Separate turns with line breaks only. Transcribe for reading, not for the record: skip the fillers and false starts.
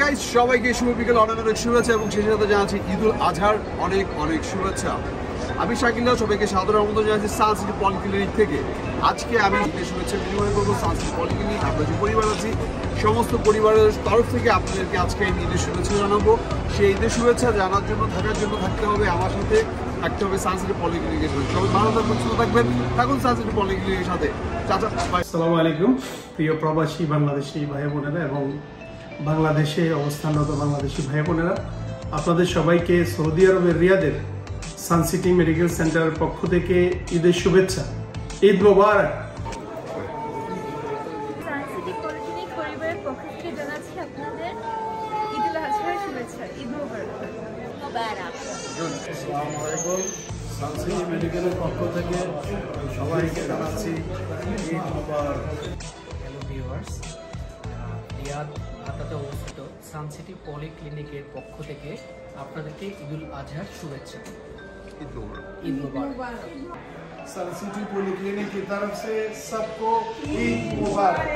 Guys, সবাইকে শুভ বিকেল, অনেক অনেক শুভেচ্ছা এবং সেই সাথে জানাচ্ছি ঈদুল আজহার অনেক অনেক শুভেচ্ছা। আমি শাকিল, সবাইকে সাদর আমন্ত্রণ জানাচ্ছি সানসিটি পলিক্লিনিক থেকে। আজকে আমি ঈদের শুভেচ্ছা বিনিময় করবো সানসিটি পলিক্লিনিক। আমরা যে পরিবার আছি সমস্ত পরিবারের তরফ থেকে আপনাদেরকে আজকে আমি ঈদের শুভেচ্ছা জানাবো। সেই ঈদের শুভেচ্ছা জানার জন্য থাকতে হবে আমার সাথে, থাকতে হবে সানসিটি পলিক্লিনিকের সাথে। সবাই ভালো থাকবেন, সুস্থ থাকবেন, থাকুন সানসিটি পলিক্লিনিকের সাথে। চাচা,
আসসালামু আলাইকুম প্রিয় প্রবাসী বাংলাদেশি ভাই বোনেরা এবং বাংলাদেশে অবস্থানরত বাংলাদেশি ভাই বোনেরা, আপনাদের সবাইকে সৌদি আরবের রিয়াদের সানসিটি মেডিকেল সেন্টারের পক্ষ থেকে ঈদের শুভেচ্ছা। ঈদ মোবারক।
সানসিটি পলিক্লিনিক পরিবারের পক্ষ থেকে জানাচ্ছি আপনাদের ঈদুল আজহার শুভেচ্ছা। ঈদ মোবারক।
আসসালামু আলাইকুম। সানসিটি মেডিকেলের পক্ষ থেকে সবাইকে জানাচ্ছি ঈদ মোবারক।
হ্যালো ভিউয়ার্স, রিয়াদ ঢাকাতে অবস্থিত সানসিটি পলিক্লিনিকের পক্ষ থেকে আপনাদেরকে ঈদুল আজহার শুভেচ্ছা। ঈদ মুবারক।
सानसिटी पॉलीक्लिनिक की तरफ से सबको ईद मुबारक।